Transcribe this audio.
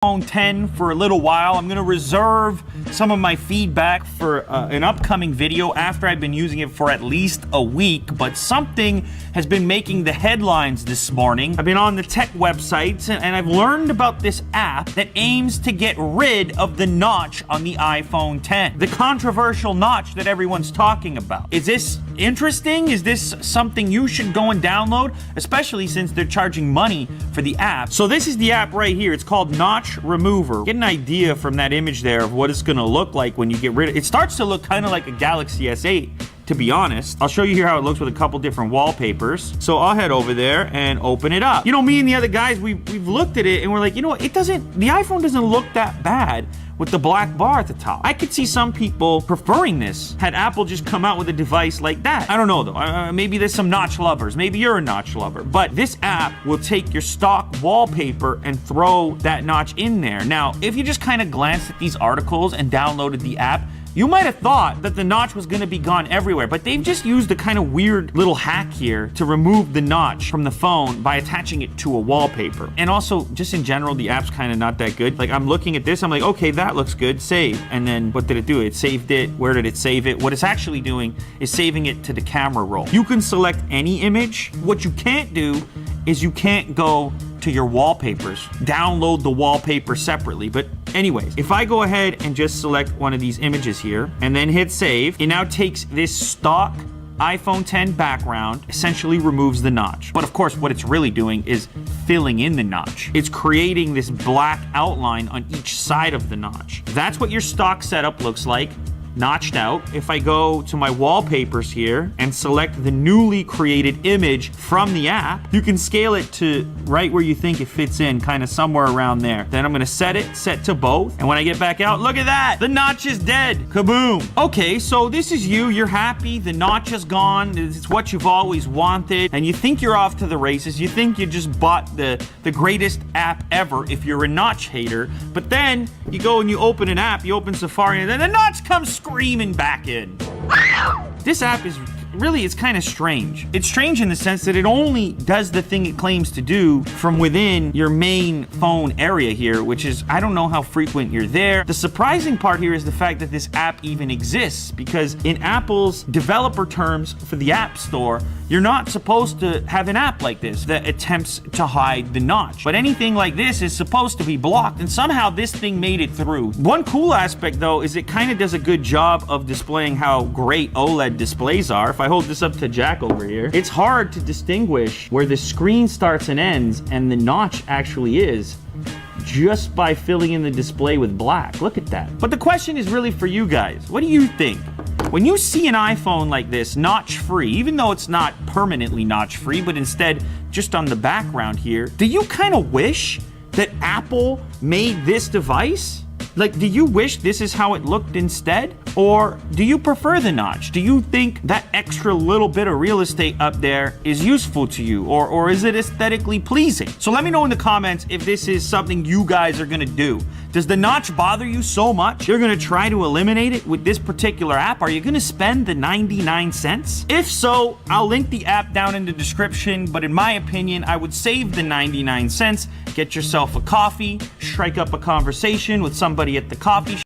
iPhone 10 for a little while. I'm gonna reserve some of my feedback for an upcoming video after I've been using it for at least a week, but something has been making the headlines this morning. I've been on the tech websites and I've learned about this app that aims to get rid of the notch on the iPhone 10. The controversial notch that everyone's talking about. Is this interesting? Is this something you should go and download? Especially since they're charging money for the app. So this is the app right here. It's called Notch Remover. Get an idea from that image there of what it's gonna look like when you get rid of it. It starts to look kind of like a Galaxy S8, to be honest. I'll show you here how it looks with a couple different wallpapers. So I'll head over there and open it up. You know, me and the other guys, we've looked at it and we're like, you know what, the iPhone doesn't look that bad with the black bar at the top. I could see some people preferring this had Apple just come out with a device like that. I don't know though, maybe there's some notch lovers. Maybe you're a notch lover. But this app will take your stock wallpaper and throw that notch in there. Now, if you just kind of glanced at these articles and downloaded the app, you might have thought that the notch was gonna be gone everywhere, but they've just used a kind of weird little hack here to remove the notch from the phone by attaching it to a wallpaper. And also, just in general, the app's kind of not that good. Like, I'm looking at this, I'm like, okay, that looks good, save. And then what did it do? It saved it. Where did it save it? What it's actually doing is saving it to the camera roll. You can select any image. What you can't do is you can't go to your wallpapers, download the wallpaper separately. But anyways, if I go ahead and just select one of these images here and then hit save, it now takes this stock iPhone 10 background, essentially removes the notch. But of course, what it's really doing is filling in the notch. It's creating this black outline on each side of the notch. That's what your stock setup looks like, notched out. If I go to my wallpapers here and select the newly created image from the app, you can scale it to right where you think it fits in, kind of somewhere around there. Then I'm gonna set to both. And when I get back out, look at that, the notch is dead. Kaboom. Okay, so this is you're happy, the notch is gone, it's what you've always wanted, and you think you're off to the races, you think you just bought the greatest app ever if you're a notch hater, but then you go and you open an app, you open Safari, and then the notch comes screaming back in. This app is really, it's kind of strange. It's strange in the sense that it only does the thing it claims to do from within your main phone area here, which is, I don't know how frequent you're there. The surprising part here is the fact that this app even exists, because in Apple's developer terms for the App Store, you're not supposed to have an app like this that attempts to hide the notch. But anything like this is supposed to be blocked, and somehow this thing made it through. One cool aspect though is it kind of does a good job of displaying how great OLED displays are. If I hold this up to Jack over here, it's hard to distinguish where the screen starts and ends and the notch actually is, just by filling in the display with black. Look at that. But the question is really for you guys. What do you think? When you see an iPhone like this, notch-free, even though it's not permanently notch-free, but instead just on the background here, do you kind of wish that Apple made this device? Like, do you wish this is how it looked instead? Or do you prefer the notch? Do you think that extra little bit of real estate up there is useful to you? Or is it aesthetically pleasing? So let me know in the comments if this is something you guys are gonna do. Does the notch bother you so much you're gonna try to eliminate it with this particular app? Are you gonna spend the 99 cents? If so, I'll link the app down in the description, but in my opinion, I would save the 99 cents, get yourself a coffee, strike up a conversation with somebody at the coffee shop.